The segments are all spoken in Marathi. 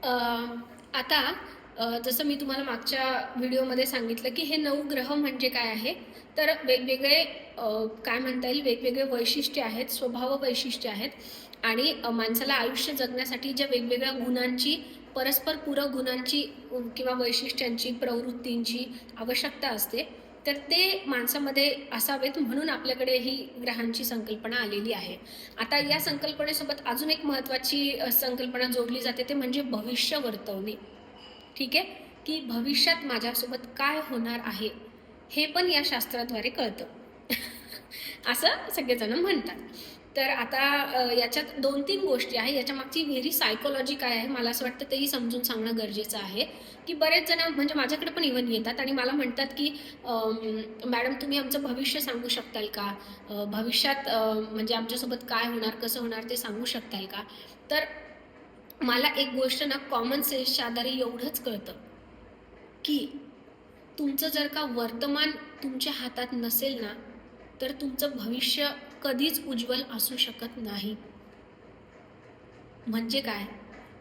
अ, आता जसं मी तुम्हाला मागच्या व्हिडिओमध्ये सांगितलं की हे 9 ग्रह म्हणजे काय आहे. तर वेगवेगळे काय म्हणता येईल, वेगवेगळे वैशिष्ट्य आहेत, स्वभाव वैशिष्ट्य आहेत. आणि माणसाला आयुष्य जगण्यासाठी ज्या वेगवेगळ्या गुणांची, परस्पर पूरक गुणांची किंवा वैशिष्ट्यांची, प्रवृत्तींची आवश्यकता असते, तर ते माणसामध्ये असावेत, म्हणून आपल्याकडे ही ग्रहांची संकल्पना आलेली आहे. आता या संकल्पनेसोबत अजून एक महत्त्वाची संकल्पना जोडली जाते, ते म्हणजे भविष्य वर्तवणे. ठीक आहे, की भविष्यात माझ्यासोबत काय होणार आहे हे पण या शास्त्राद्वारे कळतं. असं सगळेजण म्हणतात. तर आता याच्यात 2-3 गोष्टी आहे. याच्या मागची व्हेरी सायकोलॉजी काय आहे, मला असं वाटतं तेही समजून सांगणं गरजेचं आहे. की बरेच जण म्हणजे माझ्याकडे पण इव्हन येतात आणि मला म्हणतात की मॅडम तुम्ही आमचं भविष्य सांगू शकताल का? भविष्यात म्हणजे आमच्यासोबत काय होणार, कसं होणार ते सांगू शकताल का? तर मला एक गोष्ट ना कॉमन सेन्सच्या आधारे एवढंच कळतं की तुमचं जर का वर्तमान तुमच्या हातात नसेल ना, तर तुमचं भविष्य कधीच उज्ज्वल असू शकत नाही. म्हणजे काय?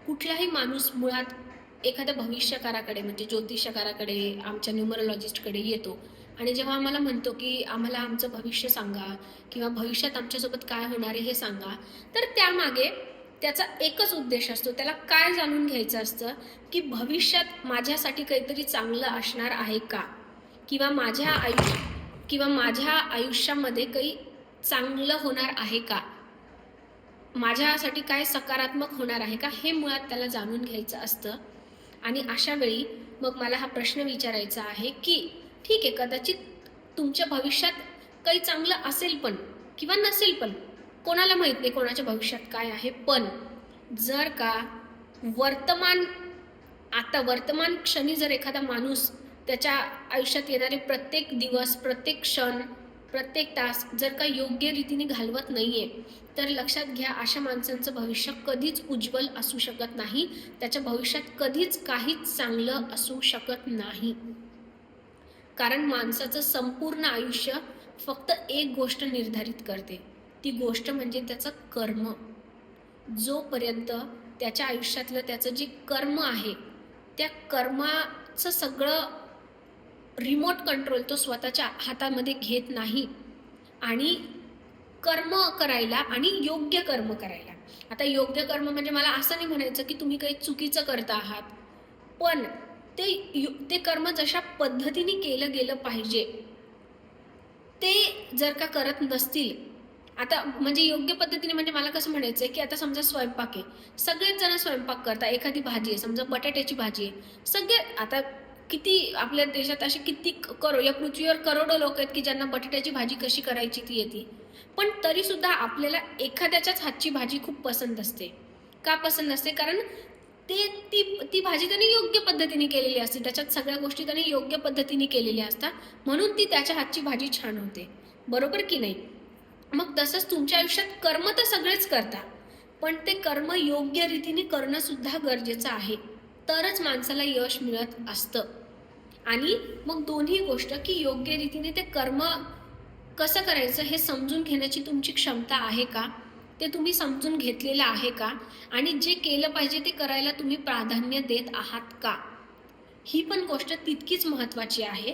कुठलाही माणूस मुळात एखाद्या भविष्यकाराकडे म्हणजे ज्योतिषकाराकडे, आमच्या न्यूमरोलॉजिस्टकडे येतो आणि जेव्हा आम्हाला म्हणतो की आम्हाला आमचं भविष्य सांगा किंवा भविष्यात आमच्यासोबत काय होणार आहे हे सांगा, तर त्यामागे त्याचा एकच उद्देश असतो. त्याला काय जाणून घ्यायचं असतं की भविष्यात माझ्यासाठी काहीतरी चांगलं असणार आहे का? किंवा माझ्या आयुष्यामध्ये काही चांगलं होणार आहे का? माझ्यासाठी काय सकारात्मक होणार आहे का, हे मुळात त्याला जाणून घ्यायचं असतं. आणि अशा वेळी मग मला हा प्रश्न विचारायचा आहे की ठीक आहे, कदाचित तुमच्या भविष्यात काही चांगलं असेल पण किंवा नसेल पण, कोणाला माहित नाही कोणाच्या भविष्यात काय आहे. पण जर का वर्तमान आता वर्तमान क्षणी जर एखादा माणूस त्याच्या आयुष्यात येणारे प्रत्येक दिवस, प्रत्येक क्षण, प्रत्येक तास जर का योग्य रीतीने घालवत नाहीये, तर लक्षात घ्या अशा माणसांचं भविष्य कधीच उज्ज्वल असू शकत नाही. त्याच्या भविष्यात कधीच काहीच चांगलं असू शकत नाही. कारण माणसाचं संपूर्ण आयुष्य फक्त एक गोष्ट निर्धारित करते, ती गोष्ट म्हणजे त्याचं कर्म. जोपर्यंत त्याच्या आयुष्यातलं त्याचं जे कर्म आहे, त्या कर्माचं सगळं रिमोट कंट्रोल तो स्वतःच्या हातामध्ये घेत नाही आणि कर्म करायला आणि योग्य कर्म करायला. आता योग्य कर्म म्हणजे मला असं नाही म्हणायचं की तुम्ही काही चुकीचं करता आहात, पण ते कर्म जशा पद्धतीने केलं गेलं पाहिजे ते जर का करत नसतील, आता म्हणजे योग्य पद्धतीने म्हणजे मला कसं म्हणायचं की आता समजा स्वयंपाक आहे, सगळेच जण स्वयंपाक करतात. एखादी भाजी आहे, समजा बटाट्याची भाजी आहे, सगळे आता किती आपल्या देशात असे किती या पृथ्वीवर करोडो लोक आहेत की ज्यांना बटाट्याची भाजी कशी करायची ती येते. पण तरी सुद्धा आपल्याला एखाद्याच्याच हातची भाजी खूप पसंत असते. का पसंत असते? कारण ते ती ती भाजी त्याने योग्य पद्धतीने केलेली असते, त्याच्यात सगळ्या गोष्टी त्याने योग्य पद्धतीने केलेल्या असतात, म्हणून ती त्याच्या हातची भाजी छान होते. बरोबर की नाही? मग तसंच तुमच्या आयुष्यात कर्म तर सगळेच करता, पण ते कर्म योग्य रीतीने करणं सुद्धा गरजेचं आहे. तरच माणसाला यश मिळत असतं. आणि मग दोन्ही गोष्ट की योग्य रीतीने ते कर्म कसं करायचं हे समजून घेण्याची तुमची क्षमता आहे का? ते तुम्ही समजून घेतलेलं आहे का? आणि जे केलं पाहिजे ते करायला तुम्ही प्राधान्य देत आहात का? ही पण गोष्ट तितकीच महत्त्वाची आहे.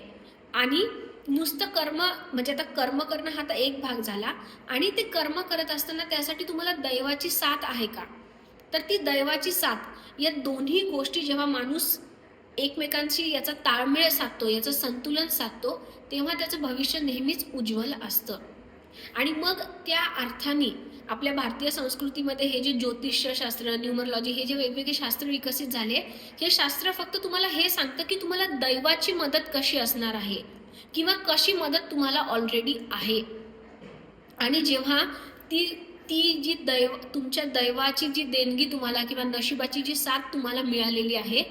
आणि नुसतं कर्म म्हणजे आता कर्म करणं हा तर एक भाग झाला, आणि ते कर्म करत असताना त्यासाठी तुम्हाला दैवाची साथ आहे का? तर ती दैवाची साथ, या दोन्ही गोष्टी जेव्हा माणूस एकमेकांशी याचा ताळमेळ साधतो, याचं संतुलन साधतो, तेव्हा त्याचं भविष्य नेहमीच उज्ज्वल असतं. आणि मग त्या अर्थाने आपल्या भारतीय संस्कृतीमध्ये हे जे ज्योतिषशास्त्र, न्यूमरोलॉजी, हे जे वेगवेगळे शास्त्र विकसित झाले, हे शास्त्र फक्त तुम्हाला हे सांगतं की तुम्हाला दैवाची मदत कशी असणार आहे किंवा कशी मदत तुम्हाला ऑलरेडी आहे. आणि जेव्हा ती ती जी तुमच्या दैवाची जी देणगी तुम्हाला किंवा नशिबाची जी साथ तुम्हाला मिळालेली आहे,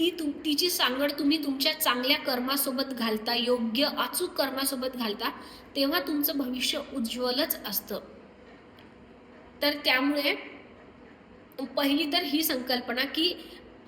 तिची सांगड तुम्ही तुमच्या चांगल्या कर्मासोबत घालता, योग्य अचूक कर्मासोबत घालता, तेव्हा तुमचं भविष्य उज्ज्वलच असतं. तर त्यामुळे पहिली तर ही संकल्पना की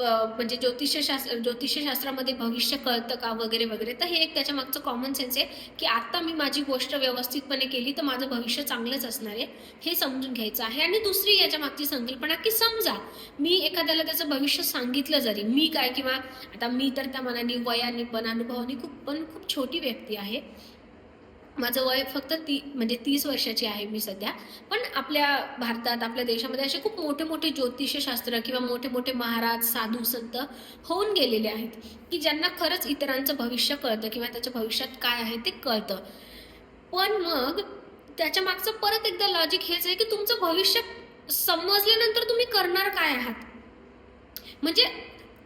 म्हणजे ज्योतिषशास्त्रामध्ये भविष्य कळतं का वगैरे वगैरे. तर हे एक त्याच्या मागचं कॉमन सेन्स आहे, की आता मी माझी गोष्ट व्यवस्थितपणे केली तर माझं भविष्य चांगलंच असणार आहे, हे समजून घ्यायचं आहे. आणि दुसरी याच्या मागची संकल्पना, की समजा मी एखाद्याला त्याचं भविष्य सांगितलं, जरी मी काय, किंवा आता मी तर त्या मनाने वयाने पण अनुभवाने खूप छोटी व्यक्ती आहे. माझं वय फक्त म्हणजे 30 वर्षाची आहे मी सध्या. पण आपल्या भारतात, आपल्या देशामध्ये असे खूप मोठे मोठे ज्योतिषशास्त्र किंवा मोठे मोठे महाराज, साधू, संत होऊन गेलेले आहेत, की ज्यांना खरंच इतरांचं भविष्य कळतं किंवा त्याच्या भविष्यात काय आहे ते कळतं. पण मग त्याच्या मागचं परत एकदा लॉजिक हेच आहे, की तुमचं भविष्य समजल्यानंतर तुम्ही करणार काय आहात? म्हणजे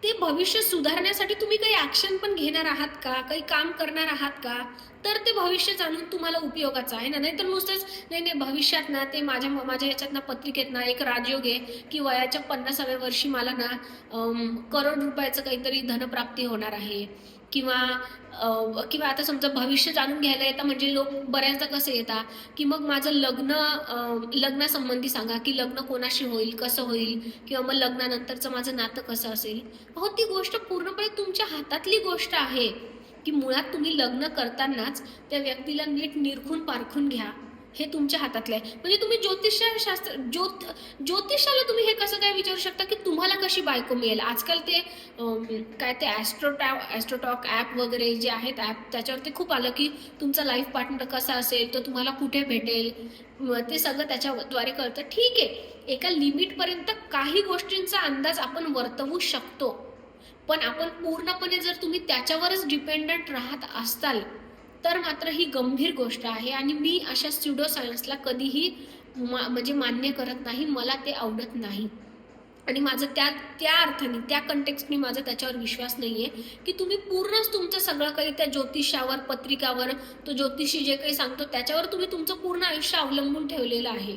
ते भविष्य सुधारण्यासाठी तुम्ही काही ऍक्शन पण घेणार आहात का, काही काम करणार आहात का? तर ते भविष्य जाणून तुम्हाला उपयोगाचं आहे ना. नाहीतर नुसतंच नाही नाही भविष्यात ना ते माझ्या याच्यात ना पत्रिकेत ना एक राजयोग आहे, की वयाच्या 50व्या वर्षी मला ना करोड रुपयाचं काहीतरी धनप्राप्ती होणार आहे, किंवा किंवा आता समजा भविष्य जाणून घ्यायला येतं म्हणजे लोक बऱ्याचदा कसं येतात, की मग माझं लग्नासंबंधी सांगा, की लग्न कोणाशी होईल, कसं होईल, किंवा मग लग्नानंतरचं माझं नातं कसं असेल. अहो, ती गोष्ट पूर्णपणे तुमच्या हातातली गोष्ट आहे, की मुळात तुम्ही लग्न करतानाच त्या व्यक्तीला नीट निरखून पारखून घ्या. हे तुमच्या हातातलं आहे. म्हणजे तुम्ही ज्योतिषाला तुम्ही हे कसं काय विचारू शकता, की तुम्हाला कशी बायको मिळेल? आजकाल ते काय ते ॲस्ट्रोटॉक ॲप वगैरे जे आहेत ॲप, त्याच्यावरती खूप आलं, की तुमचा लाईफ पार्टनर कसा असेल, तो तुम्हाला कुठे भेटेल, ते सगळं त्याच्याद्वारे कळतं. ठीक आहे, एका लिमिटपर्यंत काही गोष्टींचा अंदाज आपण वर्तवू शकतो. पण आपण पूर्णपणे जर तुम्ही त्याच्यावरच डिपेंडंट राहत असताल तर मात्र ही गंभीर गोष्ट आहे. आणि मी अशा स्युडो सायन्सला कधीही म्हणजे मान्य करत नाही. मला ते आवडत नाही. आणि माझं त्या अर्थाने, त्या कंटेक्स्टनी माझा त्याच्यावर विश्वास नाहीये, की तुम्ही पूर्णच तुमचं सगळं काही त्या ज्योतिषावर, पत्रिकावर, तो ज्योतिषी जे काही सांगतो त्याच्यावर तुम्ही तुमचं पूर्ण आयुष्य अवलंबून ठेवलेलं आहे.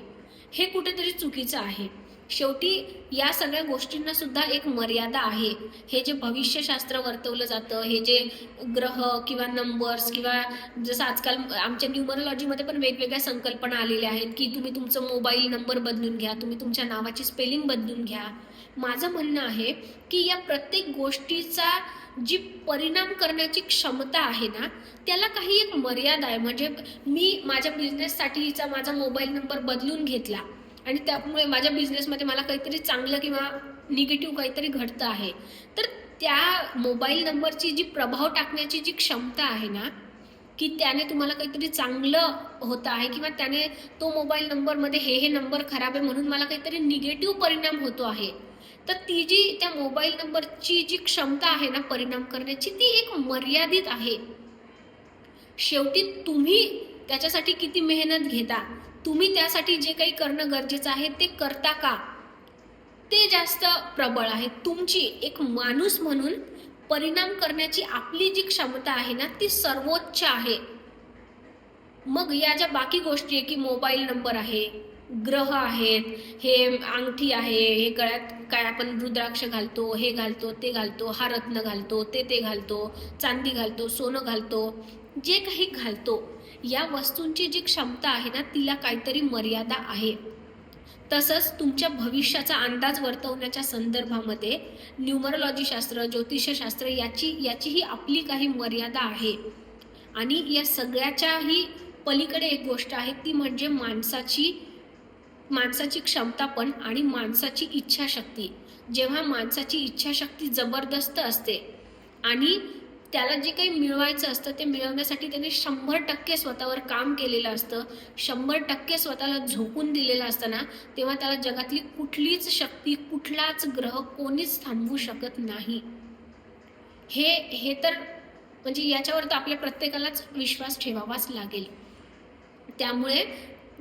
हे कुठेतरी चुकीचं आहे. शेवटी या सगळ्या गोष्टींना सुद्धा एक मर्यादा आहे. हे जे भविष्यशास्त्र वर्तवलं जातं, हे जे ग्रह किंवा नंबर्स, किंवा जसं आजकाल आमच्या न्यूमरोलॉजीमध्ये पण वेगवेगळ्या संकल्पना आलेल्या आहेत, की तुम्ही तुमचं मोबाईल नंबर बदलून घ्या, तुम्ही तुमच्या नावाची स्पेलिंग बदलून घ्या. माझं म्हणणं आहे, की या प्रत्येक गोष्टीचा जी परिणाम करण्याची क्षमता आहे ना, त्याला काही एक मर्यादा आहे. म्हणजे मी माझ्या बिझनेससाठीचा माझा मोबाईल नंबर बदलून घेतला आणि त्यामुळे माझ्या बिझनेसमध्ये मला काहीतरी चांगलं किंवा निगेटिव्ह काहीतरी घडतं आहे, तर त्या मोबाईल नंबरची जी प्रभाव टाकण्याची जी क्षमता आहे ना, की त्याने तुम्हाला काहीतरी चांगलं होतं आहे, किंवा त्याने तो मोबाईल नंबरमध्ये हे नंबर खराब आहे म्हणून मला काहीतरी निगेटिव्ह परिणाम होतो आहे, तर ती जी त्या मोबाईल नंबरची जी क्षमता आहे ना परिणाम करण्याची, ती एक मर्यादित आहे. शेवटी तुम्ही त्याच्यासाठी किती मेहनत घेता, तुम्ही त्यासाठी जे काही करणं गरजेचं आहे ते करता का, ते जास्त प्रबळ आहे. तुमची एक माणूस म्हणून परिणाम करण्याची आपली जी क्षमता आहे ना, ती सर्वोच्च आहे. मग या ज्या बाकी गोष्टी आहे, की मोबाईल नंबर आहे, ग्रह आहेत, हे अंगठी आहे, हे गळ्यात काय आपण रुद्राक्ष घालतो, हे घालतो, ते घालतो, हा रत्न घालतो, ते घालतो, चांदी घालतो, सोनं घालतो, जे काही घालतो, या वस्तूंची जी क्षमता आहे ना, तिला काहीतरी मर्यादा आहे. तसंच तुमच्या भविष्याचा अंदाज वर्तवण्याच्या संदर्भामध्ये न्यूमरोलॉजी शास्त्र, ज्योतिषशास्त्र याचीही आपली काही मर्यादा आहे. आणि या सगळ्याच्याही पलीकडे एक गोष्ट आहे, ती म्हणजे माणसाची क्षमता पण आणि माणसाची इच्छाशक्ती. जेव्हा माणसाची इच्छाशक्ती जबरदस्त असते आणि त्याला जे काही मिळवायचं असतं ते मिळवण्यासाठी त्याने 100% स्वतःवर काम केलेलं असतं, 100% स्वतःला झोकून दिलेलं असतं ना, तेव्हा त्याला जगातली कुठलीच शक्ती, कुठलाच ग्रह कोणीच थांबवू शकत नाही. हे तर म्हणजे याच्यावर तर आपल्या प्रत्येकालाच विश्वास ठेवावाच लागेल. त्यामुळे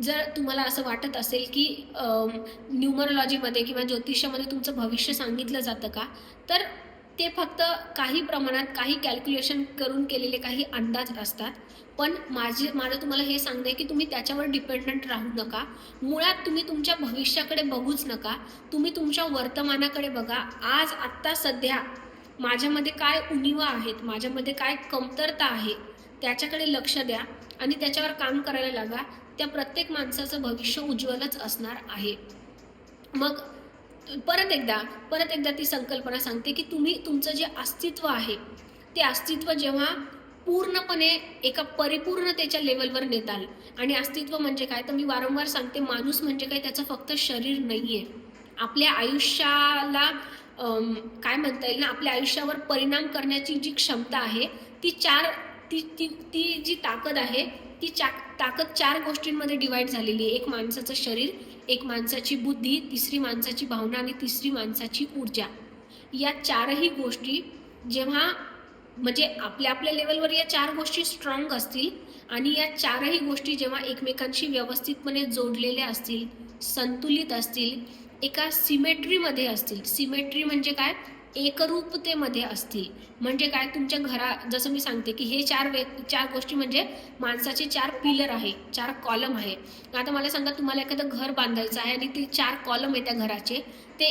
जर तुम्हाला असं वाटत असेल, की न्यूमरोलॉजीमध्ये किंवा ज्योतिषामध्ये तुमचं भविष्य सांगितलं जातं का, तर ते फक्त काही प्रमाणात काही कॅल्क्युलेशन करून केलेले काही अंदाज असतात. पण माझं तुम्हाला हे सांगणं आहे, की तुम्ही त्याच्यावर डिपेंडंट राहू नका. मुळात तुम्ही तुमच्या भविष्याकडे बघूच नका. तुम्ही तुमच्या वर्तमानाकडे बघा. आज आत्ता सध्या माझ्यामध्ये काय उणिवा आहेत, माझ्यामध्ये काय कमतरता आहे, त्याच्याकडे लक्ष द्या आणि त्याच्यावर काम करायला लागा. त्या प्रत्येक माणसाचं भविष्य उज्ज्वलच असणार आहे. मग परत एकदा ती संकल्पना सांगते की तुम्ही तुमचं जे अस्तित्व आहे ते अस्तित्व जेव्हा पूर्णपणे एका परिपूर्णतेच्या लेवलवर नेताल. आणि अस्तित्व म्हणजे काय, तर मी वारंवार सांगते, माणूस म्हणजे काय, त्याचं फक्त शरीर नाहीये. आपल्या आयुष्याला काय म्हणता येईल ना, आपल्या आयुष्यावर परिणाम करण्याची जी क्षमता आहे ती चार ती ती ती जी ताकद आहे ती ताकद चार गोष्टींमध्ये डिवाइड झालेली आहे. एक माणसाचं शरीर, एक माणसाची बुद्धी, तिसरी माणसाची भावना आणि तिसरी माणसाची ऊर्जा. या चारही गोष्टी जेव्हा म्हणजे आपल्या आपल्या लेवलवर या चार गोष्टी स्ट्रॉंग असतील आणि या चारही गोष्टी जेव्हा एकमेकांशी व्यवस्थितपणे जोडलेल्या असतील, संतुलित असतील, एका सिमेट्रीमध्ये असतील. सिमेट्री म्हणजे काय, एकरूपतेमध्ये असतील. म्हणजे काय, तुमच्या जसं मी सांगते की हे चार गोष्टी म्हणजे माणसाचे चार पिलर आहे, चार कॉलम आहे. आता मला सांगा, तुम्हाला एखादं घर बांधायचं आहे आणि ते चार कॉलम आहे त्या घराचे. ते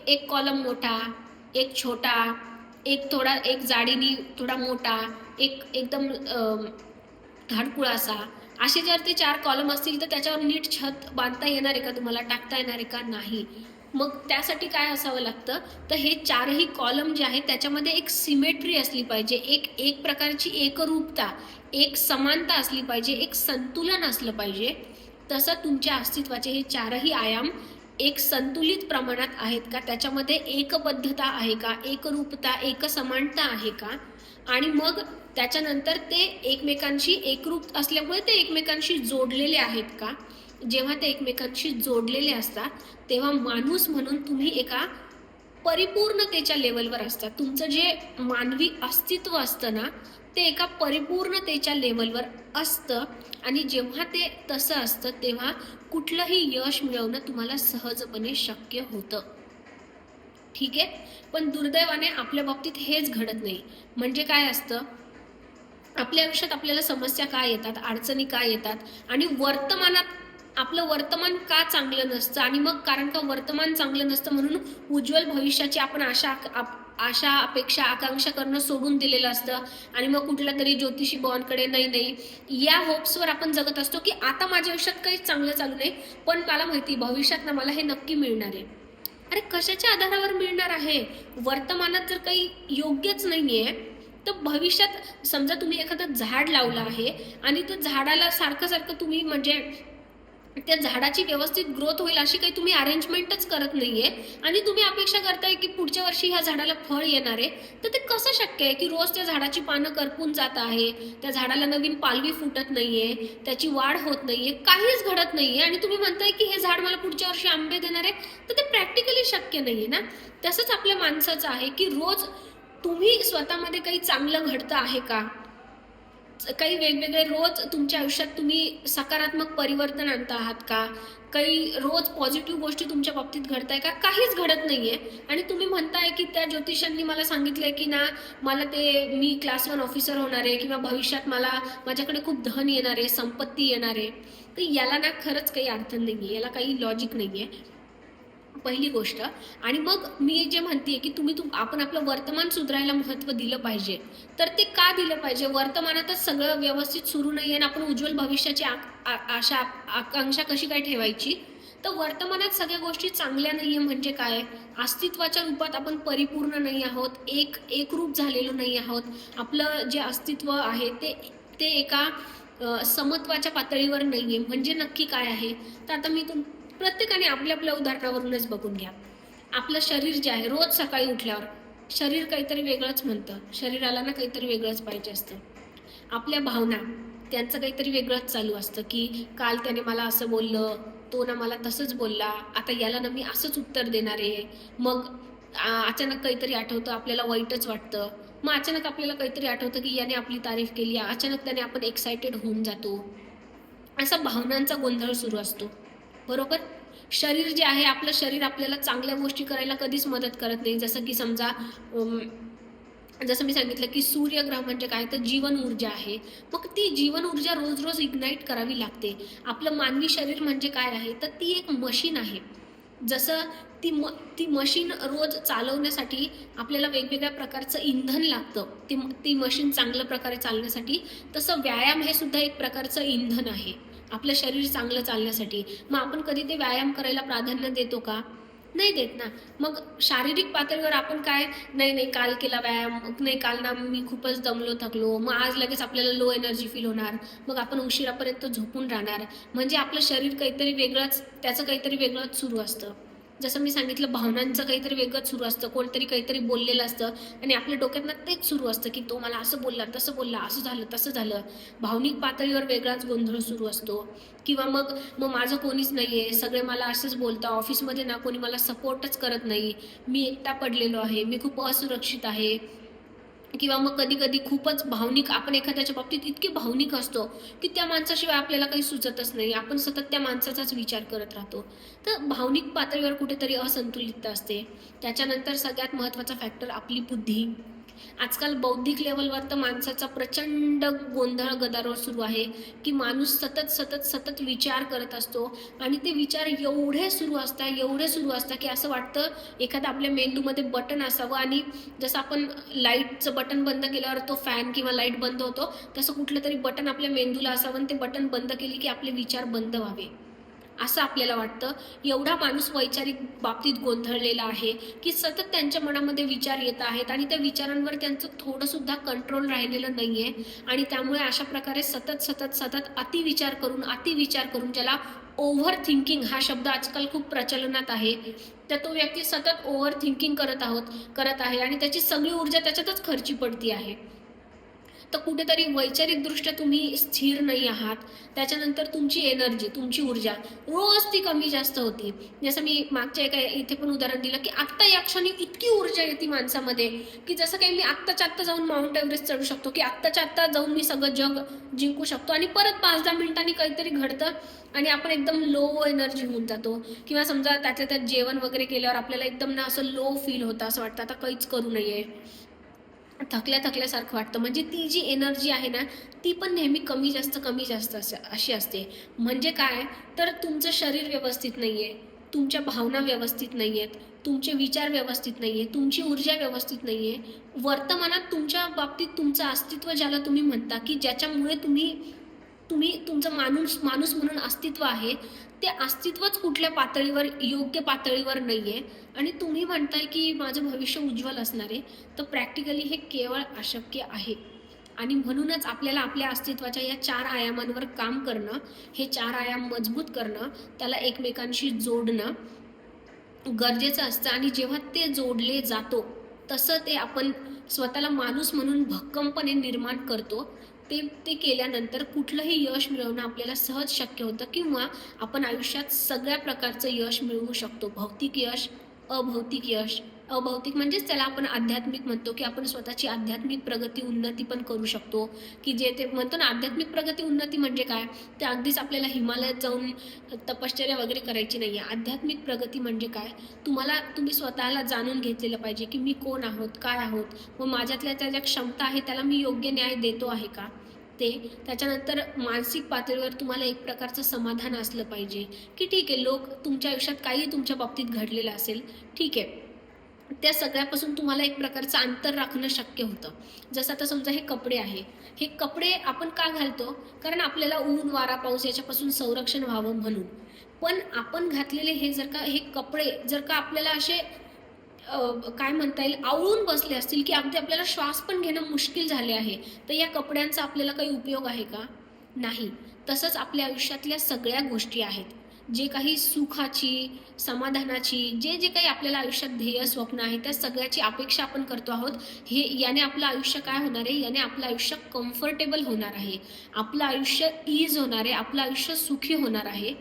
एक कॉलम मोठा, एक छोटा, एक जाडीनी थोडा मोठा, एक एकदम हाडकुळा असा, असे जर ते चार कॉलम असतील तर त्याच्यावर नीट छत बांधता येणार आहे का तुम्हाला, टाकता येणार आहे का, नाही. मग त्यासाठी काय असावं लागतं, तर हे चारही कॉलम जे आहेत त्याच्यामध्ये एक सिमेट्री असली पाहिजे, एक प्रकारची एकरूपता, एक समानता असली पाहिजे, एक संतुलन असलं पाहिजे. तसं तुमच्या अस्तित्वाचे हे चारही आयाम एक संतुलित प्रमाणात आहेत का, त्याच्यामध्ये एकबद्धता आहे का, एकरूपता, एकसमानता आहे का, आणि मग त्याच्यानंतर ते एकमेकांशी एकरूप असल्यामुळे ते एकमेकांशी जोडलेले आहेत का. जेव्हा ते एकमेकांशी जोडलेले असतात तेव्हा माणूस म्हणून तुम्ही एका परिपूर्णतेच्या लेवलवर असतात. तुमचं जे मानवी अस्तित्व असतं ना ते एका परिपूर्णतेच्या लेवलवर असतं. आणि जेव्हा ते तसं असतं तेव्हा कुठलंही यश मिळवणं तुम्हाला सहजपणे शक्य होतं. ठीक आहे. पण दुर्दैवाने आपल्या बाबतीत हेच घडत नाही. म्हणजे काय असतं, आपल्या आयुष्यात आपल्याला समस्या काय येतात, अडचणी काय येतात आणि आपलं वर्तमान का चांगलं नसतं, आणि मग कारण का वर्तमान चांगलं नसतं म्हणून उज्ज्वल भविष्याची आपण आशा अपेक्षा आकांक्षा करणं सोडून दिलेलं असतं. आणि मग कुठल्या तरी ज्योतिषी बुवांकडे नाही या होप्सवर आपण जगत असतो की आता माझ्या आयुष्यात काही चांगलं चालू नाही, पण मला माहिती भविष्यात ना मला हे नक्की मिळणार आहे. अरे कशाच्या आधारावर मिळणार आहे, वर्तमानात जर काही योग्यच नाहीये तर भविष्यात समजा तुम्ही एखादं झाड लावलं आहे आणि त्या झाडाला सारखं तुम्ही म्हणजे त्या झाडाची व्यवस्थित ग्रोथ होईल अशी काही तुम्ही अरेंजमेंटच करत नाहीये आणि तुम्ही अपेक्षा करताय की पुढच्या वर्षी ह्या झाडाला फळ येणार आहे, तर ते कसं शक्य आहे की रोज त्या झाडाची पानं करपून जात आहे, त्या झाडाला नवीन पालवी फुटत नाहीये, त्याची वाढ होत नाहीये, काहीच घडत नाहीये आणि तुम्ही म्हणताय की हे झाड मला पुढच्या वर्षी आंबे देणार आहे, तर ते प्रॅक्टिकली शक्य नाहीये ना. तसंच आपल्या माणसाचं आहे की रोज तुम्ही स्वतःमध्ये काही चांगलं घडतं आहे का, काही वेगवेगळे रोज तुमच्या आयुष्यात तुम्ही सकारात्मक परिवर्तन आणता आहात का, काही रोज पॉझिटिव्ह गोष्टी तुमच्या बाबतीत घडताय का, काहीच घडत नाहीये. आणि तुम्ही म्हणताय की त्या ज्योतिषांनी मला सांगितलंय की ना मला मी क्लास 1 ऑफिसर होणार आहे किंवा भविष्यात माझ्याकडे खूप धन येणार आहे, संपत्ती येणार आहे, तर याला ना खरंच काही अर्थ नाहीये, याला काही लॉजिक नाहीये, पहिली गोष्ट. आणि मग मी जे म्हणते की आपण आपलं वर्तमान सुधारायला महत्त्व दिलं पाहिजे. तर ते का दिलं पाहिजे, वर्तमानातच सगळं व्यवस्थित सुरू नाहीये आणि आपण उज्ज्वल भविष्याची आशा आकांक्षा कशी काय ठेवायची. तर वर्तमानात सगळ्या गोष्टी चांगल्या नाहीये म्हणजे काय, अस्तित्वाच्या रूपात आपण परिपूर्ण नाही आहोत, एकरूप झालेलो नाही आहोत, आपलं जे अस्तित्व आहे ते एका समत्वाच्या पातळीवर नाहीये. म्हणजे नक्की काय आहे, तर आता मी प्रत्येकाने आपल्या उदाहरणावरूनच बघून घ्या. आपलं शरीर जे आहे, रोज सकाळी उठल्यावर शरीर काहीतरी वेगळंच म्हणतं, शरीराला ना काहीतरी वेगळंच पाहिजे असतं. आपल्या भावना, त्यांचं काहीतरी वेगळंच चालू असतं की काल त्याने मला असं बोललं, तो ना मला तसंच बोलला, आता याला ना मी असंच उत्तर देणार आहे. मग अचानक काहीतरी आठवतं, आपल्याला वाईटच वाटतं. मग अचानक आपल्याला काहीतरी आठवतं की याने आपली तारीफ केली, अचानक त्याने आपण एक्साइटेड होऊन जातो. असा भावनांचा गोंधळ सुरू असतो, बरोबर. शरीर जे आहे, आपलं शरीर आपल्याला चांगल्या गोष्टी करायला कधीच मदत करत नाही. जसं की समजा जसं मी सांगितलं की सूर्यग्रह म्हणजे काय, तर जीवन ऊर्जा आहे. मग ती जीवन ऊर्जा रोज रोज इग्नाईट करावी लागते. आपलं मानवी शरीर म्हणजे काय आहे, तर ती एक मशीन आहे. जसं ती मशीन रोज चालवण्यासाठी आपल्याला वेगवेगळ्या प्रकारचं इंधन लागतं, ती मशीन चांगल्या प्रकारे चालण्यासाठी. तसं व्यायाम हे सुद्धा एक प्रकारचं इंधन आहे आपलं शरीर चांगलं चालण्यासाठी. मग आपण कधी ते व्यायाम करायला प्राधान्य देतो का, नाही देत ना. मग शारीरिक पातळीवर आपण काय, नाही नाही काल केला व्यायाम, नाही काल ना मी खूपच दमलो थकलो, मग आज लगेच आपल्याला लो एनर्जी फील होणार, मग आपण उशिरापर्यंत झोपून राहणार. म्हणजे आपलं शरीर काहीतरी वेगळंच, त्याचं काहीतरी वेगळंच सुरू असतं. जसं मी सांगितलं, भावनांचं काहीतरी वेगळंच सुरू असतं, कोणतरी काहीतरी बोललेलं असतं आणि आपल्या डोक्यातनं तेच सुरू असतं की तो मला असं बोलला, तसं बोलला, असं झालं तसं झालं. भावनिक पातळीवर वेगळाच गोंधळ सुरू असतो. किंवा मग मग माझं कोणीच नाही आहे, सगळे मला असंच बोलतं, ऑफिसमध्ये ना कोणी मला सपोर्टच करत नाही, मी एकटा पडलेलो आहे, मी खूप असुरक्षित आहे. किंवा मग कधी कधी खूपच भावनिक, आपण एखाद्याच्या बाबतीत इतके भावनिक असतो की त्या माणसाशिवाय आपल्याला काही सुचतच नाही, आपण सतत त्या माणसाचाच विचार करत राहतो. तर भावनिक पातळीवर कुठेतरी असंतुलितता असते. त्याच्यानंतर सगळ्यात महत्त्वाचा फॅक्टर आपली बुद्धी. आजकाल बौद्धिक लेवलवर तर माणसाचा प्रचंड गोंधळ गदारोळ सुरू आहे की माणूस सतत सतत सतत विचार करत असतो आणि ते विचार एवढे सुरू असतात की असं वाटतं एखादं आपल्या मेंदूमध्ये बटन असावं आणि जसं आपण लाईटचं बटन बंद केल्यावर तो फॅन किंवा लाईट बंद होतो, तसं कुठलं तरी बटन आपल्या मेंदूला असावं आणि ते बटन बंद केले की आपले विचार बंद व्हावे, असं आपल्याला वाटतं. एवढा माणूस वैचारिक बाबतीत गोंधळलेला आहे की सतत त्यांच्या मनामध्ये विचार येत आहेत आणि त्या विचारांवर त्यांचं थोडंसुद्धा कंट्रोल राहिलेलं नाही आहे. आणि त्यामुळे अशा प्रकारे सतत सतत सतत अतिविचार करून, ज्याला ओव्हर थिंकिंग हा शब्द आजकाल खूप प्रचलनात आहे, तर तो व्यक्ती सतत ओव्हर थिंकिंग करत आहे आणि त्याची सगळी ऊर्जा त्याच्यातच खर्ची पडती आहे. तर कुठेतरी वैचारिकदृष्ट्या तुम्ही स्थिर नाही आहात. त्याच्यानंतर तुमची एनर्जी, तुमची ऊर्जा रोज ती कमी जास्त होती. जसं मी मागच्या एका इथे पण उदाहरण दिलं की आत्ता या क्षणी इतकी ऊर्जा येते माणसामध्ये की जसं काही मी आत्ताच्या आत्ता जाऊन माउंट एव्हरेस्ट चढू शकतो, की आत्ताच्या आत्ता जाऊन मी सगळं जग जिंकू शकतो, आणि परत 5-10 मिनिटांनी काहीतरी घडतं आणि आपण एकदम लो एनर्जी होऊन जातो. किंवा समजा त्यातल्या त्यात जेवण वगैरे केल्यावर आपल्याला एकदम ना असं लो फील होतं, असं वाटतं आता काहीच करू नये, थकल्यासारखं वाटतं. म्हणजे ती जी एनर्जी आहे ना, ती पण नेहमी कमी जास्त अशी असते. म्हणजे काय, तर तुमचं शरीर व्यवस्थित नाही आहे, तुमच्या भावना व्यवस्थित नाही आहेत, तुमचे विचार व्यवस्थित नाही आहे, तुमची ऊर्जा व्यवस्थित नाही आहे. वर्तमानात तुमच्या बाबतीत तुमचं अस्तित्व ज्याला तुम्ही म्हणता, की ज्याच्यामुळे तुम्ही तुम्ही तुमचं माणूस माणूस म्हणून अस्तित्व आहे, ते अस्तित्वच कुठल्या पातळीवर, योग्य पातळीवर नाही आहे. आणि तुम्ही म्हणताय की माझं भविष्य उज्ज्वल असणार आहे, तर प्रॅक्टिकली हे केवळ अशक्य आहे. आणि म्हणूनच आपल्याला आपल्या अस्तित्वाच्या या 4 आयामांवर काम करणं, हे 4 आयाम मजबूत करणं, त्याला एकमेकांशी जोडणं गरजेचं असतं. आणि जेव्हा ते जोडले जातो, तसं ते आपण स्वतःला माणूस म्हणून भक्कमपणे निर्माण करतो. ते ते केल्यानंतर कुठलंही यश मिळवणं आपल्याला सहज शक्य होतं, किंवा आपण आयुष्यात सगळ्या प्रकारचं यश मिळवू शकतो. भौतिक यश, अभौतिक यश. अभौतिक म्हणजेच त्याला आपण आध्यात्मिक म्हणतो, की आपण स्वतःची आध्यात्मिक प्रगती, उन्नती पण करू शकतो. की जे ते म्हणतो ना, आध्यात्मिक प्रगती, उन्नती म्हणजे काय? ते अगदीच आपल्याला हिमालयात जाऊन तपश्चर्या वगैरे करायची नाही आहे. आध्यात्मिक प्रगती म्हणजे काय? तुम्ही स्वतःला जाणून घेतलेलं पाहिजे, की मी कोण आहोत, काय आहोत, व माझ्यातल्या त्या ज्या क्षमता आहे त्याला मी योग्य न्याय देतो आहे का, ते. त्याच्यानंतर मानसिक पातळीवर तुम्हाला एक प्रकारचं समाधान असलं पाहिजे, की ठीक आहे, लोक तुमच्या आयुष्यात काही तुमच्या बाबतीत घडलेलं असेल, ठीक आहे, त्या सगळ्यापासून तुम्हाला एक प्रकारचं अंतर राखणं शक्य होतं. जसं आता समजा हे कपडे आहे, हे कपडे आपण का घालतो? कारण आपल्याला ऊन, वारा, पाऊस याच्यापासून संरक्षण व्हावं म्हणून. पण आपण घातलेले हे कपडे जर का आपल्याला असे काय म्हणता येईल, आवळून बसले असतील, की अगदी आपल्याला श्वास पण घेणं मुश्किल झाले आहे, तर या कपड्यांचा आपल्याला काही उपयोग आहे का? नाही. तसंच आपल्या आयुष्यातल्या सगळ्या गोष्टी आहेत. जे काही सुखाची, समाधानाची, जे जे काही आपल्याला आयुष्यात ध्येय, स्वप्न आहे, त्या सगळ्याची अपेक्षा आपण करतो आहोत. याने आपलं आयुष्य काय होणार आहे? याने आपलं आयुष्य कम्फर्टेबल होणार आहे. आपलं आयुष्य ईज होणार आहे. आपलं आयुष्य सुखी होणार आहे.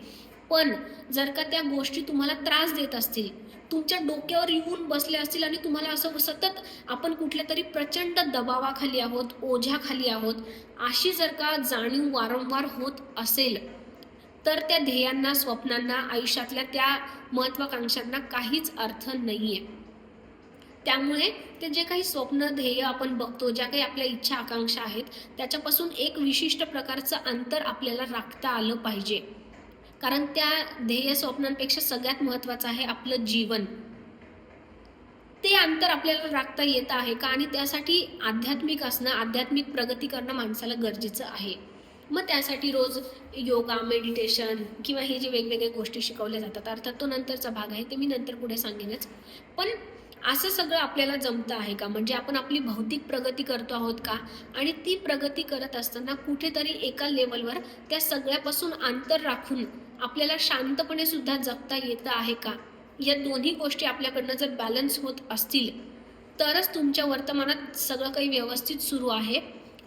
पण जर का त्या गोष्टी तुम्हाला त्रास देत असतील, तुमच्या डोक्यावर येऊन बसले असतील आणि तुम्हाला असं सतत आपण कुठल्या तरी प्रचंड दबावाखाली आहोत, ओझ्याखाली आहोत, अशी जर का जाणीव वारंवार होत असेल, तर त्या ध्येयांना, स्वप्नांना, आयुष्यातल्या त्या महत्त्वाकांक्षांना काहीच अर्थ नाही आहे. त्यामुळे ते जे काही स्वप्न, ध्येय आपण बघतो, ज्या काही आपल्या इच्छा, आकांक्षा आहेत, त्याच्यापासून एक विशिष्ट प्रकारचं अंतर आपल्याला राखता आलं पाहिजे. कारण त्या ध्येय, स्वप्नांपेक्षा सगळ्यात महत्त्वाचं आहे आपलं जीवन. ते अंतर आपल्याला राखता येतं आहे का? आणि त्यासाठी आध्यात्मिक असणं, आध्यात्मिक प्रगती करणं माणसाला गरजेचं आहे. मग त्यासाठी रोज योगा, मेडिटेशन किंवा हे जे वेगवेगळ्या गोष्टी शिकवल्या जातात, अर्थात तो नंतरचा भाग आहे, ते मी नंतर पुढे सांगेनच. पण असं सगळं आपल्याला जमतं आहे का? म्हणजे आपण आपली भौतिक प्रगती करतो आहोत का? आणि ती प्रगती करत असताना कुठेतरी एका लेवलवर त्या सगळ्यापासून अंतर राखून आपल्याला शांतपणे सुद्धा जगता येतं आहे का? या दोन्ही गोष्टी आपल्याकडनं जर बॅलन्स होत असतील तरच तुमच्या वर्तमानात सगळं काही व्यवस्थित सुरू आहे.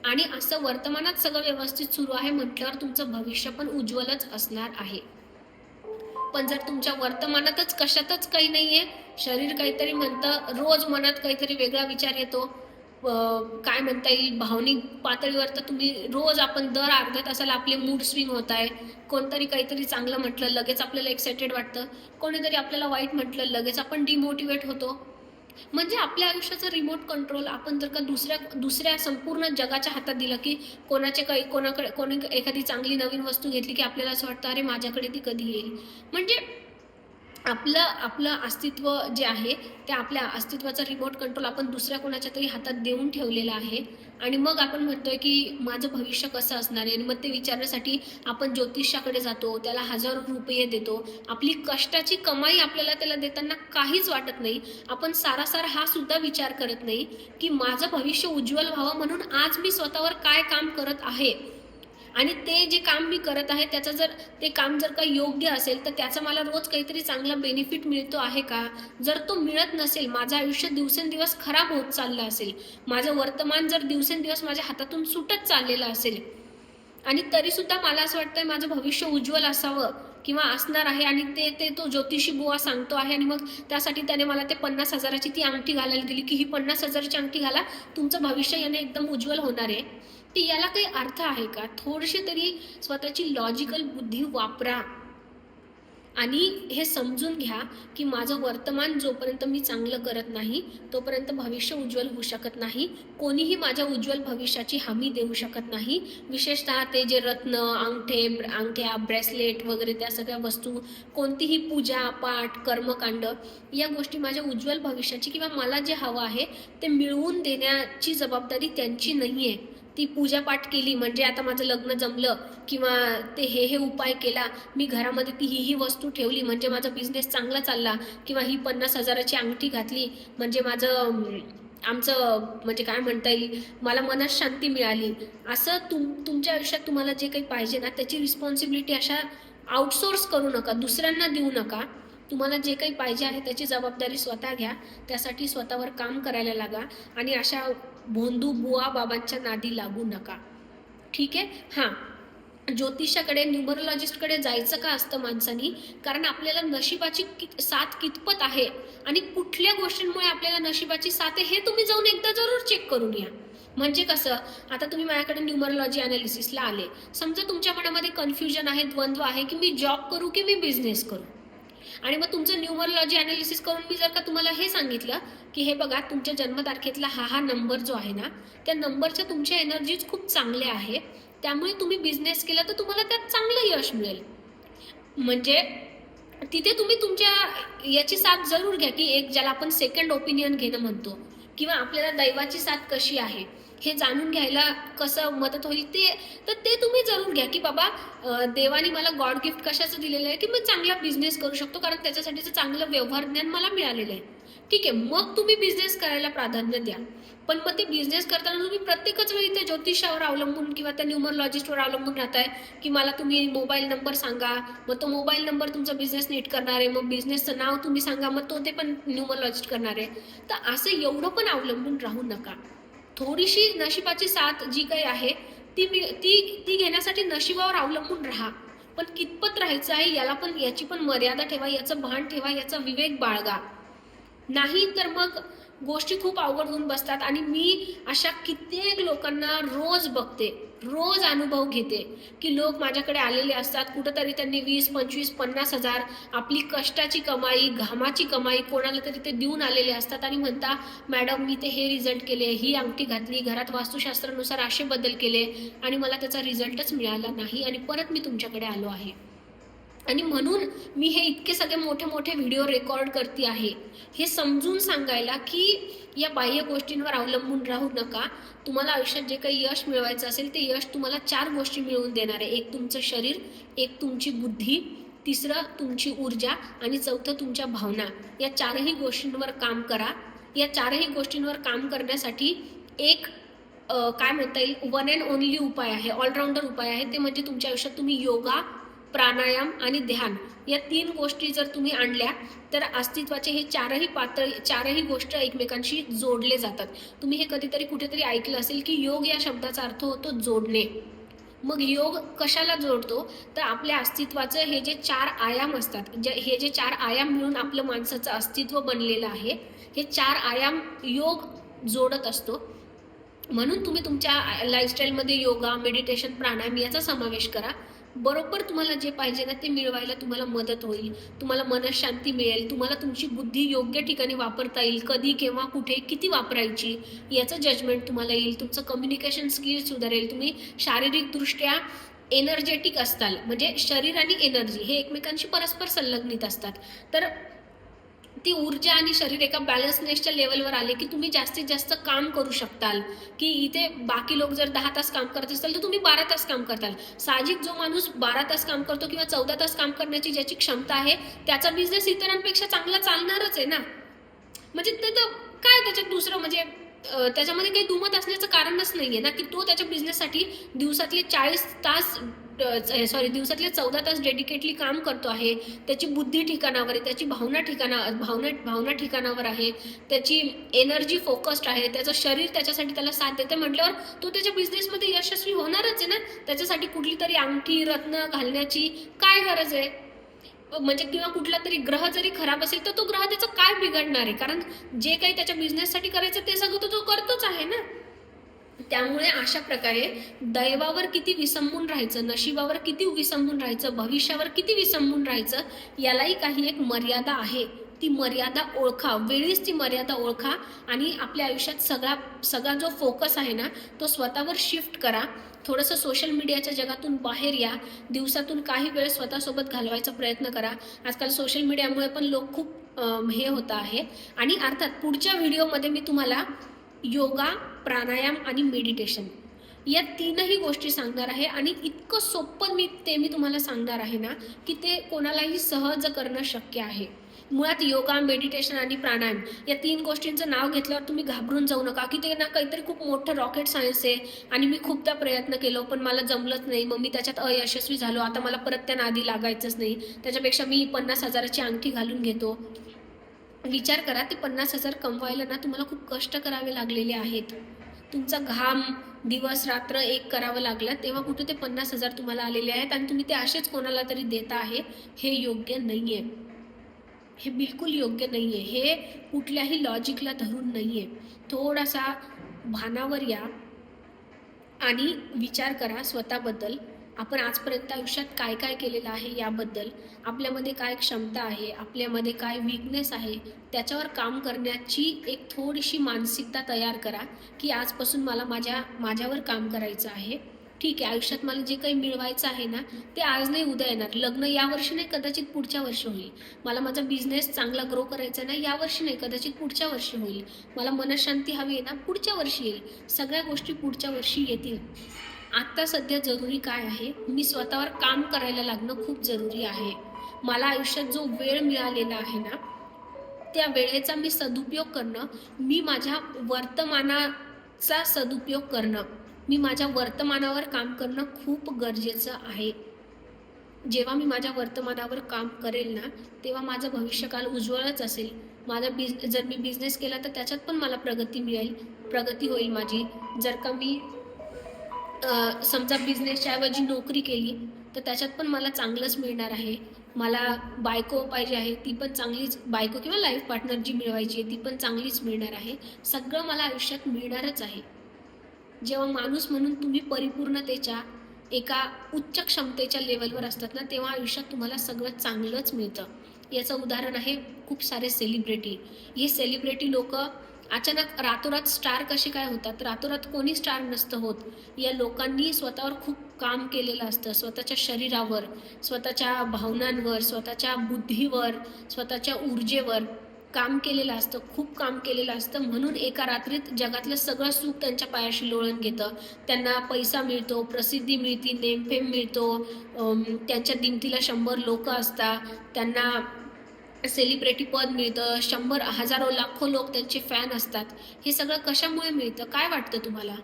आणि असं वर्तमानात सगळं व्यवस्थित सुरू आहे म्हटल्यावर तुमचं भविष्य पण उज्ज्वलच असणार आहे. पण जर तुमच्या वर्तमानातच कशातच काही नाहीये, शरीर काहीतरी म्हणतं, रोज मनात काहीतरी वेगळा विचार येतो, काय म्हणता येईल, भावनिक पातळीवर तर तुम्ही रोज आपण दर अर्ध्या तासाला आपले मूड स्विंग होत आहे. कोणतरी काहीतरी चांगलं म्हटलं लगेच आपल्याला एक्साइटेड वाटतं, कोणीतरी आपल्याला वाईट म्हटलं लगेच आपण डिमोटिवेट होतो. म्हणजे आपल्या आयुष्याचं रिमोट कंट्रोल आपण जर का दुसऱ्या संपूर्ण जगाच्या हातात दिलं, की कोणी एखादी चांगली नवीन वस्तू घेतली की आपल्याला असं वाटतं अरे माझ्याकडे ती कधी येईल. म्हणजे आपलं आपलं अस्तित्व जे आहे त्या आपल्या अस्तित्वाचा रिमोट कंट्रोल आपण दुसऱ्या कोणाच्या तरी हातात देऊन ठेवलेला आहे. आणि मग आपण म्हणतोय की माझं भविष्य कसं असणार आहे, आणि मग ते विचारण्यासाठी आपण ज्योतिषाकडे जातो, त्याला हजारो रुपये देतो. आपली कष्टाची कमाई आपल्याला त्याला देताना काहीच वाटत नाही. आपण सारासार हा सुद्धा विचार करत नाही की माझं भविष्य उज्ज्वल व्हावं म्हणून आज मी स्वतःवर काय काम करत आहे, आणि ते जे काम मी करत आहे त्याचं जर ते काम जर का योग्य असेल तर त्याचा मला रोज काहीतरी चांगला बेनिफिट मिळतो आहे का? जर तो मिळत नसेल, माझं आयुष्य दिवसेंदिवस खराब होत चाललं असेल, माझं वर्तमान जर दिवसेंदिवस माझ्या हातातून सुटत चाललेलं असेल, आणि तरीसुद्धा मला असं वाटतंय माझं भविष्य उज्ज्वल असावं किंवा असणार आहे, आणि ते ते तो ज्योतिषी बुवा सांगतो आहे, आणि मग त्यासाठी त्याने मला ते 50,000ची ती अंगठी घालायला दिली की ही 50,000ची अंगठी घाला, तुमचं भविष्य याने एकदम उज्ज्वल होणार आहे. ती याला काही अर्थ आहे का? थोडीशी तरी स्वतःची लॉजिकल बुद्धी वापरा आणि हे समजून घ्या की माझं वर्तमान जोपर्यंत मी चांगलं करत नाही तोपर्यंत भविष्य उज्ज्वल होऊ शकत नाही. कोणीही माझ्या उज्ज्वल भविष्याची हमी देऊ शकत नाही. विशेषतः ते जे रत्न, अंगठ्या, ब्रेसलेट वगैरे त्या सगळ्या वस्तू, कोणतीही पूजा पाठ, कर्मकांड, या गोष्टी माझ्या उज्ज्वल भविष्याची किंवा मला जे हवं आहे ते मिळवून देण्याची जबाबदारी त्यांची नाही आहे. ती पूजापाठ केली म्हणजे आता माझं लग्न जमलं, किंवा ते हे उपाय केला, मी घरामध्ये ती ही वस्तू ठेवली म्हणजे माझा बिझनेस चांगला चालला, किंवा ही 50,000ची अंगठी घातली म्हणजे आमचं म्हणजे काय म्हणता येईल, मला मनःशांती मिळाली. असं तुमच्या आयुष्यात तुम्हाला जे काही पाहिजे ना त्याची रिस्पॉन्सिबिलिटी अशा आउटसोर्स करू नका, दुसऱ्यांना देऊ नका. तुम्हाला जे काही पाहिजे आहे त्याची जबाबदारी स्वतः घ्या, त्यासाठी स्वतःवर काम करायला लागा, आणि अशा भोंदू बुवा बाबांच्या नादी लागू नका. ठीक आहे. हां, ज्योतिषाकडे, न्यूमरोलॉजिस्टकडे जायचं का असतं माणसांनी? कारण आपल्याला नशिबाची साथ कितपत आहे आणि कुठल्या गोष्टींमुळे आपल्याला नशिबाची साथ आहे हे तुम्ही जाऊन एकदा जरूर चेक करून या. म्हणजे कसं, आता तुम्ही माझ्याकडे न्यूमरोलॉजी अनालिसिसला आले, समजा तुमच्या मनामध्ये कन्फ्युजन आहे, द्वंद्व आहे की मी जॉब करू की मी बिझनेस करू, आणि मग तुमचं न्यूमरोलॉजी अनालिसिस करून मी जर का तुम्हाला हे सांगितलं की हे बघा तुमच्या जन्मतारखेतला हा नंबर जो आहे ना, त्या नंबरच्या तुमच्या एनर्जीज खूप चांगल्या आहे, त्यामुळे तुम्ही बिझनेस केला तर तुम्हाला त्यात चांगलं यश मिळेल. म्हणजे तिथे तुम्ही तुमच्या याची साथ जरूर घ्या, की एक ज्याला आपण सेकंड ओपिनियन घेणं म्हणतो, किंवा आपल्याला दैवाची साथ कशी आहे हे जाणून घ्यायला कसं मदत होईल ते तुम्ही जरूर घ्या, की बाबा देवाने मला गॉड गिफ्ट कशाचं दिलेलं आहे की मी चांगला बिझनेस करू शकतो, कारण त्याच्यासाठीचं चांगलं व्यवहार ज्ञान मला मिळालेलं आहे. ठीक आहे, मग तुम्ही बिझनेस करायला प्राधान्य द्या. पण मग ते बिझनेस करताना तुम्ही प्रत्येकच वेळी त्या ज्योतिषावर अवलंबून किंवा त्या न्यूमरोलॉजिस्टवर अवलंबून राहताय, की मला तुम्ही मोबाईल नंबर सांगा, मग तो मोबाईल नंबर तुमचा बिझनेस नीट करणार आहे, मग बिझनेसचं नाव तुम्ही सांगा, मग ते पण न्यूमरोलॉजिस्ट करणार आहे. तर असं एवढं पण अवलंबून राहू नका. थोडीशी नशिबाची साथ जी काही आहे ती घेण्यासाठी नशिबावर अवलंबून राहा, पण कितपत राहायचं आहे याची पण मर्यादा ठेवा, याचं भान ठेवा, याचा विवेक बाळगा. नाही तर मग गोष्टी खूप अवघड होऊन बसतात. आणि मी अशा कित्येक लोकांना रोज बघते, रोज अनुभव घेते, की लोक माझ्याकडे आलेले असतात, कुठंतरी त्यांनी 20, 25, 50,000 आपली कष्टाची कमाई, घामाची कमाई कोणाला तरी ते देऊन आलेले असतात, आणि म्हणता मॅडम मी ते हे रिझल्ट केले, ही अंगठी घातली, घरात वास्तुशास्त्रानुसार असे बदल केले, आणि मला त्याचा रिझल्टच मिळाला नाही, आणि परत मी तुमच्याकडे आलो आहे. आणि म्हणून मी हे इतके सगळे मोठे मोठे व्हिडिओ रेकॉर्ड करते आहे, हे समजून सांगायला की या बाह्य गोष्टींवर अवलंबून राहू नका. तुम्हाला आयुष्यात जे काही यश मिळवायचं असेल ते यश तुम्हाला 4 गोष्टी मिळवून देणार आहे. एक तुमचं शरीर, एक तुमची बुद्धी, तिसरं तुमची ऊर्जा आणि चौथं तुमच्या भावना. या 4ही गोष्टींवर काम करा. या 4ही गोष्टींवर काम करण्यासाठी एक काय म्हणता येईल, वन अँड ओनली उपाय आहे, ऑलराऊंडर उपाय आहे. ते म्हणजे तुमच्या आयुष्यात तुम्ही योगा, प्राणायाम आणि ध्यान या 3 गोष्टी जर तुम्ही आणल्या तर अस्तित्वाचे हे 4ही गोष्ट एकमेकांशी जोडले जातात. तुम्ही हे कधीतरी कुठेतरी ऐकलं असेल की योग या शब्दाचा अर्थ होतो जोडणे. मग योग कशाला जोडतो, तर आपल्या अस्तित्वाचं हे जे 4 आयाम असतात, हे जे 4 आयाम मिळून आपलं माणसाचं अस्तित्व बनलेलं आहे, हे 4 आयाम योग जोडत असतो. म्हणून तुम्ही तुमच्या लाईफस्टाईलमध्ये योगा, मेडिटेशन, प्राणायाम याचा समावेश करा. बरोबर तुम्हाला जे पाहिजे ना ते मिळवायला तुम्हाला मदत होईल. तुम्हाला मनशांती मिळेल. तुम्हाला तुमची बुद्धी योग्य ठिकाणी वापरता येईल. कधी, केव्हा, कुठे, किती वापरायची याचं जजमेंट तुम्हाला येईल. तुमचं कम्युनिकेशन स्किल सुधारेल. तुम्ही शारीरिकदृष्ट्या एनर्जेटिक असताल. म्हणजे शरीर आणि एनर्जी हे एकमेकांशी परस्पर संलग्नित असतात. तर ती ऊर्जा आणि शरीर एका बॅलन्सनेसच्या लेवलवर आले की तुम्ही जास्तीत जास्त काम करू शकताल. की इथे बाकी लोक जर 10 तास काम करत असतील तर तुम्ही 12 तास काम करताल. साहजिक जो माणूस 12 तास काम करतो किंवा 14 तास काम करण्याची ज्याची क्षमता आहे त्याचा बिझनेस इतरांपेक्षा चांगला चालणारच आहे ना. म्हणजे ते तर काय त्याच्यात दुसरं म्हणजे त्याच्यामध्ये काही दुमत असण्याचं कारणच नाहीये ना की तो त्याच्या बिझनेससाठी दिवसातले 14 तास डेडिकेटली काम करतो आहे. त्याची बुद्धी ठिकाणावर आहे, त्याची भावना ठिकाणावर आहे, त्याची एनर्जी फोकस्ड आहे, त्याचं शरीर त्याच्यासाठी त्याला साथ देते म्हटल्यावर तो त्याच्या बिझनेसमध्ये यशस्वी होणारच आहे ना. त्याच्यासाठी कुठली तरी अंगठी रत्न घालण्याची काय गरज आहे म्हणजे, किंवा कुठला तरी ग्रह जरी खराब असेल तर तो ग्रह त्याचं काय बिघडणार आहे, कारण जे काही त्याच्या बिझनेससाठी करायचं ते सगळं तो करतोच आहे ना. त्यामुळे अशा प्रकारे दैवावर किती विसंबून राहायचं, नशिबावर किती विसंबून राहायचं, भविष्यावर किती विसंबून राहायचं यालाही काही एक मर्यादा आहे. ती मर्यादा ओळखा, वेळीच ती मर्यादा ओळखा आणि आपल्या आयुष्यात सगळा जो फोकस आहे ना तो स्वतःवर शिफ्ट करा. थोडंसं सोशल मीडियाच्या जगातून बाहेर या. दिवसातून काही वेळ स्वतःसोबत घालवायचा प्रयत्न करा. आजकाल सोशल मीडियामुळे पण लोक खूप हे होत आहे. आणि अर्थात पुढच्या व्हिडिओमध्ये मी तुम्हाला योगा, प्राणायाम आणि मेडिटेशन या 3ही गोष्टी सांगणार आहे. आणि इतकं सोपं मी तुम्हाला सांगणार आहे ना की ते कोणालाही सहज करणं शक्य आहे. मुळात योगा, मेडिटेशन आणि प्राणायाम या 3 गोष्टींचं नाव घेतल्यावर तुम्ही घाबरून जाऊ नका की ते ना काहीतरी खूप मोठं रॉकेट सायन्स आहे आणि मी खूपदा प्रयत्न केलो पण मला जमलंच नाही, मग मी त्याच्यात अयशस्वी झालो, आता मला परत त्या नादी लागायचंच नाही, त्याच्यापेक्षा मी 50,000ची अंगठी घालून घेतो. विचार करा, ते 50,000 कमवायला ना तुम्हाला खूप कष्ट करावे लागलेले आहेत. तुमचा घाम दिवस रात्र एक करावं लागलं तेव्हा कुठे ते 50,000 तुम्हाला आलेले आहेत आणि तुम्ही ते असेच कोणाला तरी देता आहे. हे योग्य नाहीये. हे बिलकुल योग्य नाहीये. हे कुठल्याही लॉजिकला धरून नाहीये. थोडासा भानावर या आणि विचार करा स्वतःबद्दल. आपण आजपर्यंत आयुष्यात काय काय केलेलं आहे याबद्दल, आपल्यामध्ये काय क्षमता आहे, आपल्यामध्ये काय वीकनेस आहे, त्याच्यावर काम करण्याची एक थोडीशी मानसिकता तयार करा की आजपासून मला माझ्यावर काम करायचं आहे. ठीक आहे, आयुष्यात मला जे काही मिळवायचं आहे ना ते आज नाही उद्या येणार. लग्न यावर्षी नाही, कदाचित पुढच्या वर्षी होईल. मला माझा बिझनेस चांगला ग्रो करायचा नाही, यावर्षी नाही, कदाचित पुढच्या वर्षी होईल. मला मनशांती हवी आहे ना, पुढच्या वर्षी येईल. सगळ्या गोष्टी पुढच्या वर्षी येतील. आत्ता सध्या जरुरी काय आहे, मी स्वतःवर काम करायला लागणं खूप जरुरी आहे. मला आयुष्यात जो वेळ मिळालेला आहे ना त्या वेळेचा मी सदुपयोग करणं, मी माझ्या वर्तमानाचा सदुपयोग करणं, मी माझ्या वर्तमानावर काम करणं खूप गरजेचं आहे. जेव्हा मी माझ्या वर्तमानावर काम करेल ना तेव्हा माझं भविष्यकाल उज्ज्वलच असेल. जर मी बिझनेस केला तर त्याच्यात पण मला प्रगती होईल माझी. जर का मी समजा बिझनेसच्या ऐवजी नोकरी केली तर त्याच्यात पण मला चांगलंच मिळणार आहे. मला बायको पाहिजे आहे, ती पण चांगलीच बायको किंवा लाईफ पार्टनर जी मिळवायची आहे ती पण चांगलीच मिळणार आहे. सगळं मला आयुष्यात मिळणारच आहे. जेव्हा माणूस म्हणून तुम्ही परिपूर्णतेच्या एका उच्च क्षमतेच्या लेवलवर असतात ना तेव्हा आयुष्यात तुम्हाला सगळं चांगलंच मिळतं. याचं उदाहरण आहे खूप सारे सेलिब्रिटी. हे सेलिब्रिटी लोक अचानक रातोरात स्टार कसे काय होतात? रातोरात कोणी स्टार नसतं होत. या लोकांनी स्वतःवर खूप काम केलेलं असतं. स्वतःच्या शरीरावर, स्वतःच्या भावनांवर, स्वतःच्या बुद्धीवर, स्वतःच्या ऊर्जेवर काम केलेलं असतं. खूप काम केलेलं असतं. म्हणून एका रात्रीत जगातलं सगळं सुख त्यांच्या पायाशी लोळण घेतं. त्यांना पैसा मिळतो, प्रसिद्धी मिळते, नेमफेम मिळतो. त्यांच्या दिमतीला 100 लोकं असतात. त्यांना सेलिब्रिटी पद मिळतं. 100 हजारो लाखो लोक त्यांचे फॅन असतात. हे सगळं कशामुळे मिळतं? काय वाटतं तुम्हाला?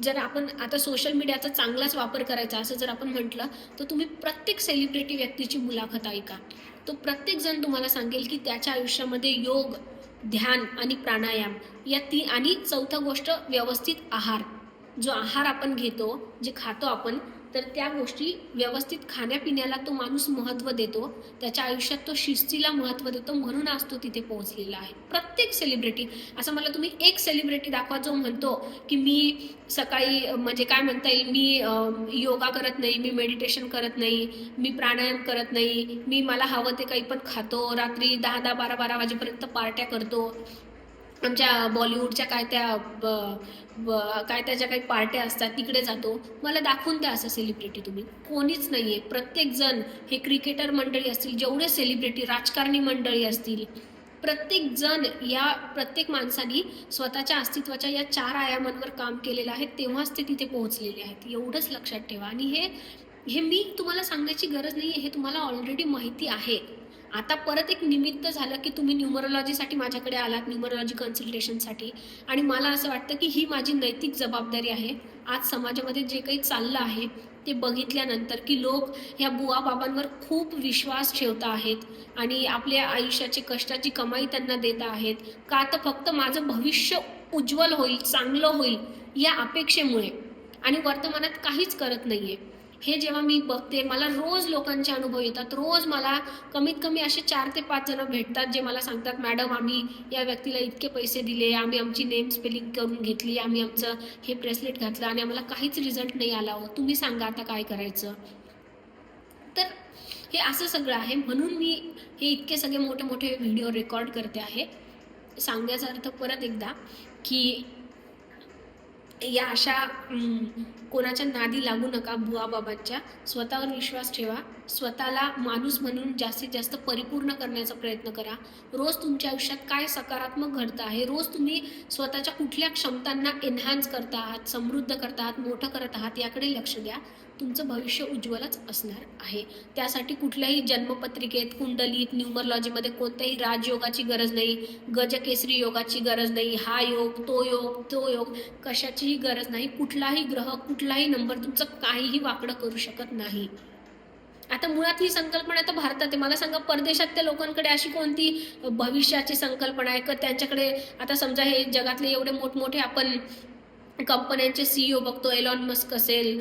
जर आपण आता सोशल मीडियाचा चांगलाच वापर करायचा असं जर आपण म्हटलं, तर तुम्ही प्रत्येक सेलिब्रिटी व्यक्तीची मुलाखत ऐका. तो प्रत्येकजण तुम्हाला सांगेल की त्याच्या आयुष्यामध्ये योग, ध्यान आणि प्राणायाम या आणि चौथं गोष्ट व्यवस्थित आहार. जो आहार आपण घेतो, जे खातो आपण, तर त्या गोष्टी व्यवस्थित खाण्यापिण्याला तो माणूस महत्त्व देतो. त्याच्या आयुष्यात तो शिस्तीला महत्त्व देतो. म्हणून आज तो तिथे पोहोचलेला आहे. प्रत्येक सेलिब्रिटी, असं मला तुम्ही एक सेलिब्रिटी दाखवा जो म्हणतो की मी सकाळी म्हणजे काय म्हणता येईल, मी योगा करत नाही, मी मेडिटेशन करत नाही, मी प्राणायाम करत नाही, मी मला हवं ते काही पण खातो, रात्री 10-10, 12-12 वाजेपर्यंत पार्ट्या करतो. आमच्या बॉलिवूडच्या काय त्या काय त्याच्या काही पार्ट्या असतात तिकडे जातो. मला दाखवून द्या असं सेलिब्रिटी तुम्ही. कोणीच नाहीये. प्रत्येकजण, हे क्रिकेटर मंडळी असतील, जेवढे सेलिब्रिटी, राजकारणी मंडळी असतील, प्रत्येकजण, या प्रत्येक माणसानी स्वतःच्या अस्तित्वाच्या या 4 आयामांवर काम केलेलं आहे. तेव्हाच ते तिथे पोहोचलेले आहेत. एवढंच लक्षात ठेवा. आणि हे हे मी तुम्हाला सांगण्याची गरज नाही आहे. हे तुम्हाला ऑलरेडी माहिती आहे. आता परत एक निमित्त झालं की तुम्ही न्यूमरोलॉजीसाठी माझ्याकडे आलात, न्यूमरोलॉजी कन्सल्टेशनसाठी. आणि मला असं वाटतं की ही माझी नैतिक जबाबदारी आहे. आज समाजामध्ये जे काही चाललं आहे ते बघितल्यानंतर की लोक ह्या बुवा बाबांवर खूप विश्वास ठेवत आहेत आणि आपल्या आयुष्याची कष्टाची कमाई त्यांना देत आहेत. का तर फक्त माझं भविष्य उज्ज्वल होईल, चांगलं होईल या अपेक्षेमुळे, आणि वर्तमानात काहीच करत नाहीये. हे जेव्हा मी बघते, मला रोज लोकांचे अनुभव येतात. रोज मला कमीत कमी असे 4 ते 5 जण भेटतात जे मला सांगतात, मॅडम आम्ही या व्यक्तीला इतके पैसे दिले, आम्ही आमची नेम स्पेलिंग करून घेतली, आम्ही आमचं हे ब्रेसलेट घातलं आणि आम्हाला काहीच रिझल्ट नाही आला हो, तुम्ही सांगा आता काय करायचं. तर हे असं सगळं आहे. म्हणून मी हे इतके सगळे मोठे मोठे व्हिडिओ रेकॉर्ड करते आहे. सांगण्याचा अर्थ परत एकदा की या अशा कोणाच्या नादी लागू नका बुवा बाबांच्या. स्वतःवर विश्वास ठेवा. स्वतःला माणूस म्हणून जास्तीत जास्त परिपूर्ण करण्याचा प्रयत्न करा. रोज तुमच्या आयुष्यात काय सकारात्मक घडतं आहे, रोज तुम्ही स्वतःच्या कुठल्या क्षमतांना एन्हान्स करता आहात, समृद्ध करता आहात, मोठं करत आहात, याकडे लक्ष द्या. तुमचं भविष्य उज्ज्वलच असणार आहे. त्यासाठी कुठल्याही जन्मपत्रिकेत, कुंडलीत, न्यूमरोलॉजीमध्ये कोणत्याही राजयोगाची गरज नाही, गजकेसरी योगाची गरज नाही, हा योग, तो योग, कशाचीही गरज नाही. कुठलाही ग्रह, कुठलाही नंबर तुमचं काहीही वाकडं करू शकत नाही. आता मुळात ही संकल्पना तर भारतात आहे. मला सांगा, परदेशातल्या लोकांकडे अशी कोणती भविष्याची संकल्पना आहे का त्यांच्याकडे? आता समजा हे जगातले एवढे मोठमोठे आपण कंपन्यांचे सीईओ बघतो, एलॉन मस्क असेल,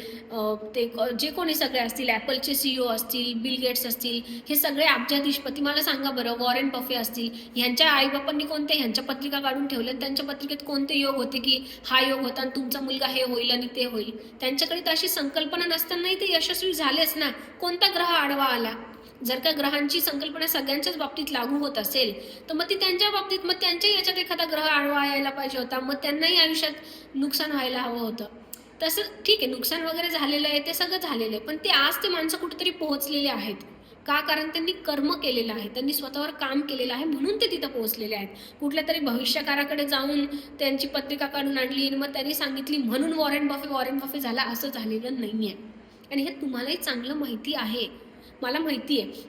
ते जे कोणी सगळे असतील, ॲपलचे सीईओ असतील, बिल गेट्स असतील, हे सगळे अब्जाधीशपती. मला सांगा बरं, वॉरेन बफे असतील, ह्यांच्या आईबापांनी कोणते ह्यांच्या पत्रिका काढून ठेवल्या, त्यांच्या पत्रिकेत कोणते योग होते की हा योग होता आणि तुमचा मुलगा हे होईल आणि ते होईल? त्यांच्याकडे तर अशी संकल्पना नसतानाही ते यशस्वी झालेच ना. कोणता ग्रह आडवा आला? जर का ग्रहांची संकल्पना सगळ्यांच्याच बाबतीत लागू होत असेल तर मग ती त्यांच्या बाबतीत, मग त्यांच्या याच्यात एखादा ग्रह आडवा यायला पाहिजे होता, मग त्यांनाही आयुष्यात नुकसान व्हायला हवं होतं. तसं ठीक आहे, नुकसान वगैरे झालेलं आहे, ते सगळं झालेलं आहे, पण ते आज ते माणसं कुठेतरी पोहोचलेले आहेत. का? कारण त्यांनी कर्म केलेलं आहे, त्यांनी स्वतःवर काम केलेलं आहे, म्हणून ते तिथं पोहोचलेले आहेत. कुठल्या तरी भविष्यकाराकडे जाऊन त्यांची पत्रिका काढून आणली आणि मग त्यांनी सांगितली म्हणून वॉरेन बफे झाला, असं झालेलं नाही आहे. आणि हे तुम्हालाही चांगलं माहिती आहे. मला माहिती आहे,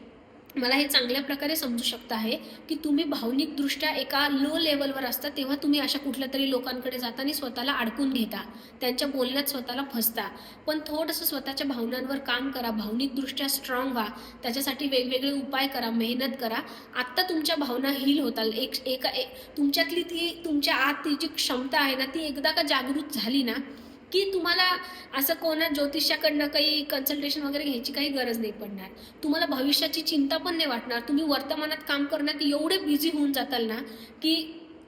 मला हे चांगल्या प्रकारे समजू शकता आहे की तुम्ही भावनिकदृष्ट्या एका लो लेवलवर असता, तेव्हा तुम्ही अशा कुठल्या तरी लोकांकडे जाता आणि स्वतःला अडकून घेता, त्यांच्या बोलण्यात स्वतःला फसता. पण थोडंसं स्वतःच्या भावनांवर काम करा, भावनिकदृष्ट्या स्ट्रॉंग व्हा, त्याच्यासाठी वेगवेगळे उपाय करा, मेहनत करा. आत्ता तुमच्या भावना हील होताल. तुमच्यातली ती, तुमच्या आत ती जी क्षमता आहे ना, ती एकदा का जागृत झाली ना की तुम्हाला असं कोणा ज्योतिषाकडनं काही कन्सल्टेशन वगैरे घ्यायची काही गरज नाही पडणार. तुम्हाला भविष्याची चिंता पण नाही वाटणार. तुम्ही वर्तमानात काम करण्यात एवढे बिझी होऊन जाताल ना की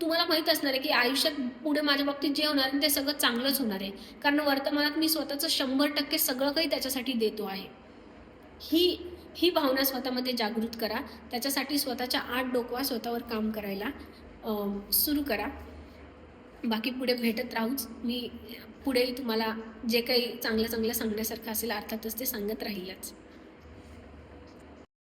तुम्हाला माहीत असणार आहे की आयुष्यात पुढे माझ्या बाबतीत जे होणार आहे ते सगळं चांगलंच होणार आहे, कारण वर्तमानात मी स्वतःचं 100% सगळं काही त्याच्यासाठी देतो आहे. ही भावना स्वतःमध्ये जागृत करा. त्याच्यासाठी स्वतःच्या आत डोकवा, स्वतःवर काम करायला सुरू करा. बाकी पुढे भेटत राहूच. मी पुढेही तुम्हाला जे काही चांगलं चांगलं सांगण्यासारखं असेल अर्थातच ते सांगत राहीलच.